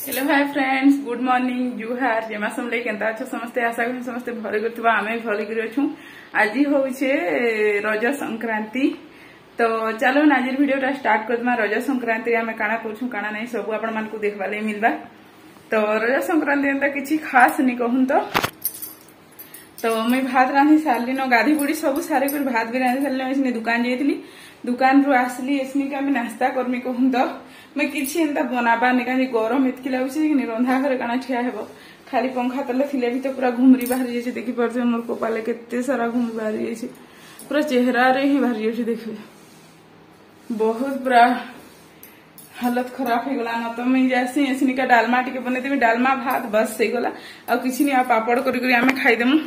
Hello hi friends, good morning, जुहार जेमा समले केंता अच्छो समस्ते। आशा करी समस्ते भले करथबा। आमे भले करी अछु। आज होउछे रज संक्रांति। तो चलो आज वीडियोटा स्टार्ट करदमा। रज संक्रांति आमे काना करछु काना नै सब आपण मान को देखबा ले मिलबा। तो रज संक्रांति एंता किछि खास नि कहूं तो मैं भात रांधि सारली न गाधी बुड़ी सब सारे कर भात भी रांधि सारली न दुकान जाइतली। दुकान रु आसली एसनी का मैं नाश्ता करमी कहूं तो मैं किछि एंता बनाबा नि कानी गरम एतकी लागुछि कि रंधा घरे काना ठिया हेबो। खाली पंखा तले थिले भी तो पूरा घुमरी बाहरी जाइछे। देखि परछे मोर कोपाले केते सारा घुमरी बाहरी जाइछे। पूरा चेहरा रे ही बाहरी जाइछे। देखबे बहुत पूरा हालत खराब हो गला न। तो मैं जैसे एसनी का डालमा टिके बने देबी। डालमा भात बस से गला आ किछि नि। आ पापड़ करी करी आमे खाइ देमु।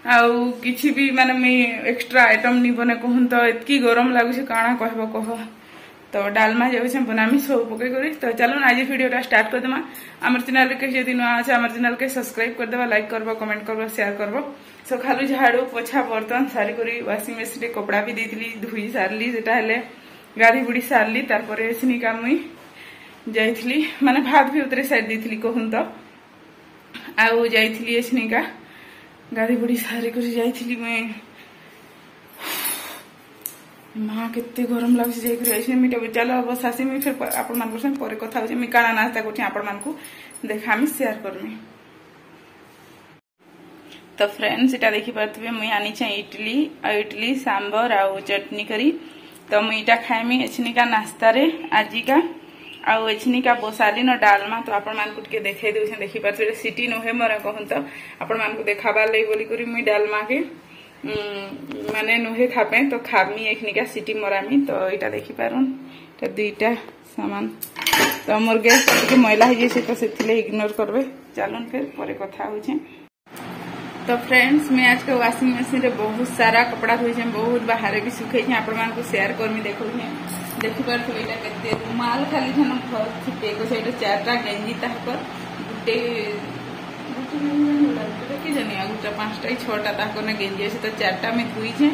आउ किछि भी माने मैं एक्स्ट्रा आइटम नि बने कहूं तो एतकी गरम लागुछे काना कहबो कह। तो डालमा जाउछे बनामी सब पके करी। तो चलो आज वीडियोटा स्टार्ट कर देमा। हमर चैनल के जदि नुआ আছে हमर चैनल के सब्सक्राइब कर देबा, लाइक करबो, कमेंट करबो, शेयर करबो। सखालु झाड़ू पोछा बर्तन सारी करी वाशिंग मशीन रे कपड़ा भी देइतली धुई सारली। जेटा हेले गाधी बुड़ी सारली। तार परे एसनी का मुई जाइतली माने भात भी उतरे साइड देइतली कहूं तो। आउ जाइतली एसनी का गाधी बुड़ी सारी करी जाइतली। मैं माँ केते गरम लागुछि जाई करी आइछे। मिटा चलो बस आसी मी फिर आपण मान संग परे कथा होछि। मी काना नास्ता करछि आपण मान को देखामी शेयर करमी। तो फ्रेंड्स एटा देखि परथबे मुई आनी छै इडली सांबर आ चटनी करी। तो मुई एटा खाइमी एछनी का नाश्ता रे आजी का। आ एछनी का बोसाली न डालमा। तो आपण मान को के देखाइ देउ छै। देखि परथबे सिटी न हे मोरा कहन तो आपण मान को देखाबा ले बोली करी मुई डालमा के माने नुहे खापे तो खामी एखनी का सिटी मरामी। तो इटा देखि पारुन तो दुईटा सामान। तो मोर गैस के मैला हो जैसे तो सेथिले इग्नोर करबे। चलन फिर परे कथा हो छै। तो फ्रेंड्स मैं आज के वाशिंग मशीन रे बहुत सारा कपड़ा धोइ छै। बहुत बाहर भी सुखै छै। आपण मान को शेयर करमी देखो छै। देखि परथो इटा केते रुमाल खाली खन घर छिटे को सेटा चारटा गंजी ताकर गुटे कि जानी आगुटा पांचटा छटा ताको ना गेंजी আছে। तो चारटा में धुई छे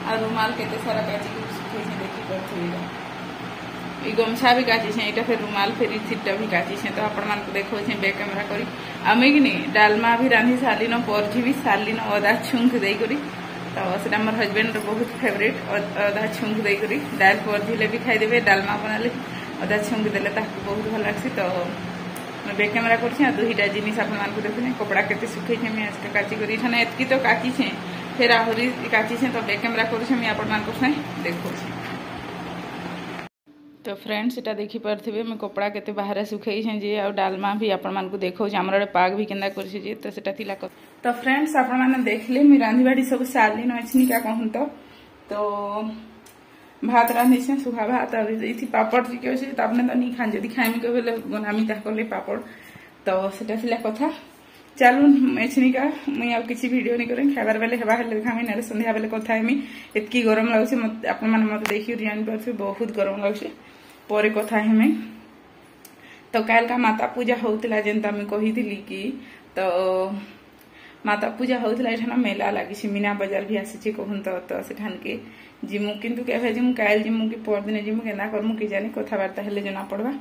और रुमाल केते सारा काची के सुखै छे। देखि परथो ई गमछा भी काची छे। एटा फिर रुमाल फिर थिटा भी काची छे। तो आपण मान को देखो छे बैक कैमरा करी। आमे कि नहीं डालमा भी रांधी सारली न परजी भी सारली न अदा छुंक देई करी। तो सेटा हमर हस्बैंड बहुत फेवरेट अदा छुंक देई करी। दाल परजिले भी खाइ देबे। डालमा बनाले अदा छुंक देले ताको बहुत भल लागसी। तो मैं बैक कैमरा करछि। आ दुईटा जिनिस आपण मान को देखने कपड़ा केते सुखै छै। मैं आज के काची करी थाने एतकी तो काची छे फिर आहुरी काची छे। तो बैक कैमरा करछि मैं आपण मान को से देखो छी। तो फ्रेंड्स एटा देखि परथिबे मैं कपड़ा केते बाहर सुखै छै जे आ डालमा भी आपण मान को देखौ छै। हमर पाग भी केंदा करछि जे तो सेटा थिला। तो फ्रेंड्स आपण माने देखले मैं रांधी बाड़ी सब सारली न अछि का कहूं तो भात रांधी छे सुखा भात। और इथि पापड़ जी के छै। त आपने तो नहीं खान जदी खाइमी के बेले बनामी ता करले पापड़। तो सेटा थिला कथा। चलू एछनी का मैं अब किसी वीडियो नहीं करें। खाबार बेले हेबा हेले देखामी ना संध्या बेले कथा हेमी। एतकी गरम लागुछे मत आपण माने मत देखि जानि परछे बहुत गरम लागुछे। परे कथा हेमे। तो काल का माता पूजा होतला जेंता मैं कहितली कि तो माता पूजा होतला एठाना मेला लागि मीना बाजार भी आसी छी कहूं तो सेठान के जिमु किंतु केभे जिमु काल जिमु कि पर दिन जिमु केना करमु कि जानी कथाबार्ता हेले जना पड़बा।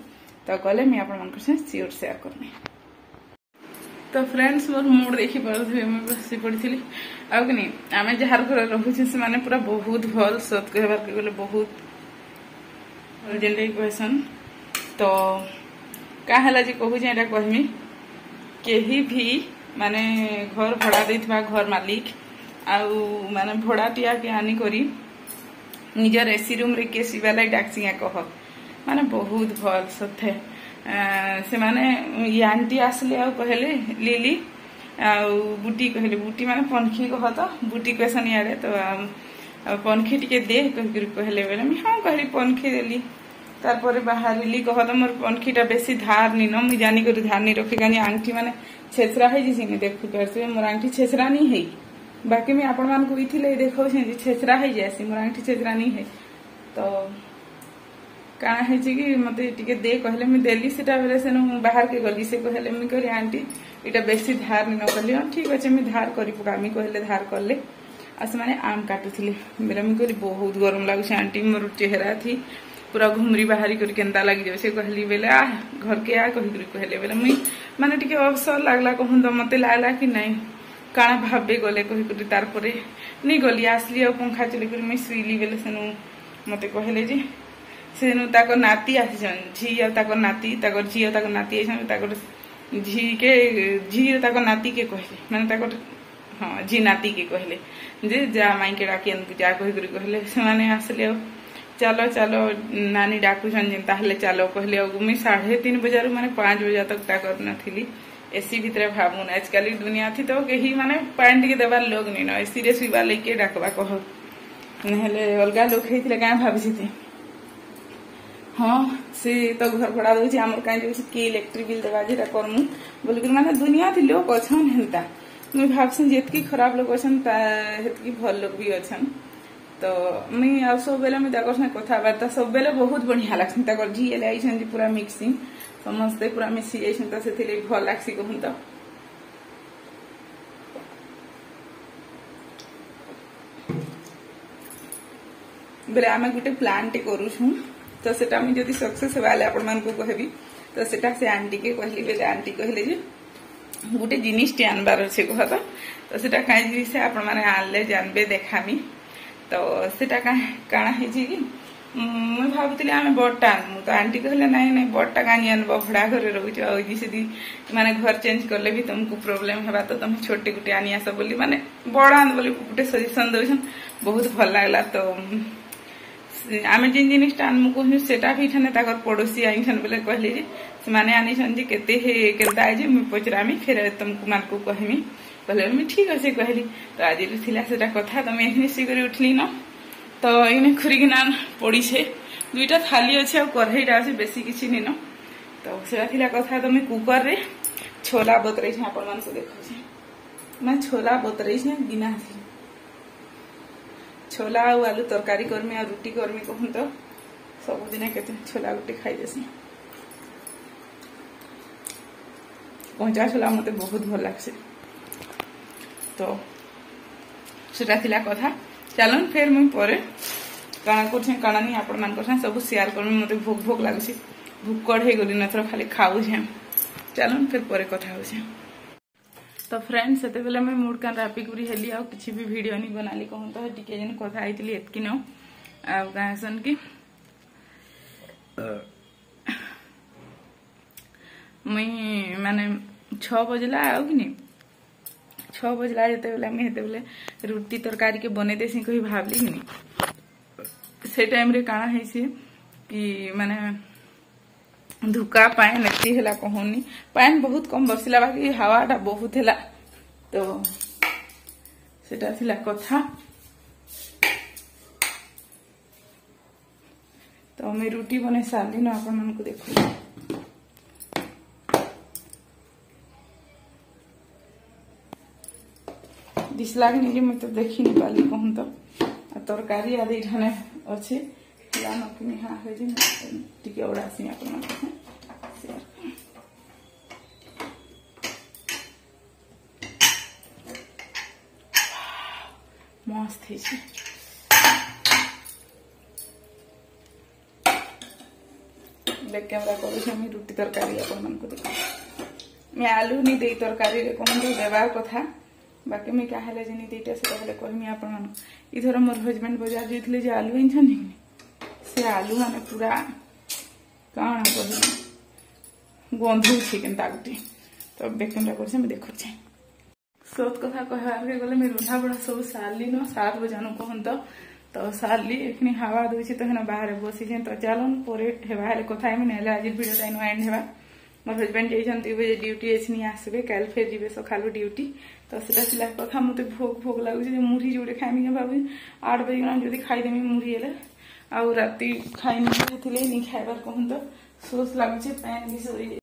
तो कहले मैं आपण मन से श्योर शेयर करमी। तो फ्रेंड्स मोर मूड देखि परथबे मैं बसी पड़िथिली। आ कि नहीं आमे जहार घर रहउछि से माने पूरा बहुत भल सत कहबार के गेले बहुत जेंडे क्वेश्चन। तो का हला जी कहू जे एटा कहमी केही भी माने घर भड़ा देथबा घर मालिक आउ माने भड़ा टिया के आनी करी निजर एसी रूम रे के सिवाला डाक्सिया कह माने बहुत भल सथे। से माने ये आंटी आसले आ कहले लिली आ बुटी कहले बुटी माने पनखी कह तो बुटी क्वेश्चन यारे। तो पनखी टिके दे कहले बेले मैं हां कहली पनखी देली। तार परे बाहरली कह तो मोर पनखीटा बेसी धार नी न मुई जानी करी धार नी रखी गानी आंटी माने छेसरा है जी सिने देखु परसे मोर आंटी छेसरा नी है। बाकी मैं आपण मान को इथिले देखौ छै जे छेसरा है जैसी मोर आंटी छेसरा नी है। तो का है जे कि मते टिके दे कहले मैं देली सेटा बेले से बाहर के गली से कहले मैं करी आंटी इटा बेसी धार नी न कहली ठीक अछि मैं धार करी पका मी कहले धार करले। आ से माने आम काटुथिले बेले मैं करी बहुत गरम लागु छै आंटी मोर चेहरा थी पूरा घुमरी बाहरी कर केंता लगी जाए कहली बेले आ घर के आ कही कहले बेले मुई माने टिके अवसर लागला कहूँ तो मत लागला कि नहीं काଣା भावे गले कही तार परे नहीं गली आसली आ पंखा चलिक मुई शुईली बेले सेनु मत कहले जे सेनु ताको नाती आसीछन झी आ नाती झी आ नाती आइछन झी के झी ताको नाती के कहले माने हाँ झी नाती के कहले जे जा माई के डाकी जा कही कहले से आसले चलो चलो नानी डाकुछन जिनता हेले चलो कहले मुई 3:30 बजे माने 5 बजे तक डाकर नथिली एसी भितर भावुन आजकल दुनिया थी तो कहीं माने पानी टिके देवार लोग नहीं न एसी रे सुइबा लेके डाकबा कह नहेले अलगा लोग हेतिले का भाबिछि हाँ से तो घर भड़ा दउछि हमर काई जो के इलेक्ट्रिक बिल देबा जेटा करमु बोल माने दुनिया थी लोग अछन हेंता मुई भाबछन जेतकी खराब लोग अछन हेतकी भल लोग भी अछन तो मुई आ सब बेले मुई ताकर कथबार्ता सब बेले बहुत बढ़िया लागछन ताकर झी एले आइछन जे पूरा मिक्सिंग समस्ते पूरा मिसी जाइछन त सेथिले भल लागसी कहूं तो बेले आमे गुटे प्लान टे करूछु तो सेटा मी जदी सक्सेस हेबाले आपण मान को कहबी तो सेटा से आंटी के कहली बेले आंटी कहले जे गुटे जिनिस टे आनबार छै कहता तो सेटा काई जिनिस आपण माने आनले जानबे देखामी तो सेटा काଣା हेछि कि मुझे भावुली आम बड़टा आनमु तो आंटी कहले नहीं बड़टा कहीं आनब भड़ा घर रोच सीधी माने घर चेंज करले भी तुमको प्रॉब्लम है तो तुम छोटे गुटे आनी आस बोली माने बड़ आन बोली गोटे सजेसन दौन बहुत भल लगला तो आम जिन जिनिसटा आनमु कहूँ सेटा भी इठाने पड़ोसी आईछन बोले कहले जे से आनीछन जे केता है मुझे पचरामी फिर तुमको मान को कहमी कहले मुझे ठीक अच्छे कहली तो आज था कथा तो मुझे शीघ्र उठली न तो इने खुरिकिना पड़ी छे दुईटा थाली अच्छे आ कढ़ईटा अच्छे बेसी किसी नहीं न तो सेटा कथा तो मैं कुकर रे छोला बतरई आपण मान को देखो मैं छोला बतरई बिना छोला आ आलू तरकारी करमी आ रुटी करमी कहूँ तो सबुदिन के छोला रुटी खाई देसी कंचा छोला मत बहुत भल लगे तो सेटा थिला कथा चलन फिर मुझे पर काଣା करछे काଣା नहीं आपण मान सब शेयर करमी मत भोक भोक लगुच भूकड़ हो गली नथर खाली खाऊे चलन फिर पर कथा हो तो फ्रेंड्स से बेले मुझे मूड कान रापी गुरी हेली आ किसी भी वीडियो नहीं बनाली कहूँ तो टिके जन कथा आईली एतकी न आसन कि मुई माने 6 बजला आउ कि नहीं 6 बजला जिते बेले मुझे बेले रुटी तरकारी के बने देसी कही भावली कि नहीं से टाइम रे काଣା है कि माने धुका पान एति है कहूनी पान बहुत कम बरसिला बाकी हवाटा बहुत है तो सेटा थिला कथा तो मैं रुटी बने सारी न आपण मन को देखो दिस लागनी जे मैं तो देखी नहीं पाली कहूँ तो तरकारी आदि ठाने अच्छे नकिनी हाँ है टिके उड़ासी आपण मस्त है बैक कैमरा कर रुटी तरकारी आपण मान को देखा मैं आलू नहीं दे तरकारी कहूँ तो देवार कथा बाकी मैं क्या है जे नहीं देटा से कहमी आपण मान इधर मोर हजबैंड बाजार जाइए आलू आईछन से आलू माने पूरा काଣା कह गंधु केनता गोटे तो बेकेंडा कर देखु सत कथा कहबार के गले रंधा बड़ा सब सारली न 7 बजानु कहन तो सारली एखनी हवा दूची तो हेना बाहर बसी तो चलन पर हेबा कथा आज वीडियो टाइम एंड हेबा मोर हजबैंड जाइछन 2 बजे ड्यूटी एछनी आसबे कल फिर जीवे सकालू ड्यूटी तो सेटा कथा मते भोक भोक लगुच मुढ़ी जोड़े खाइमी भावी 8 बजे जदि खाईदेमी मुढ़ी हेले आउ राति खाई नहीं खाइबार कहूँ तो सोच लगुच पैन भी सोई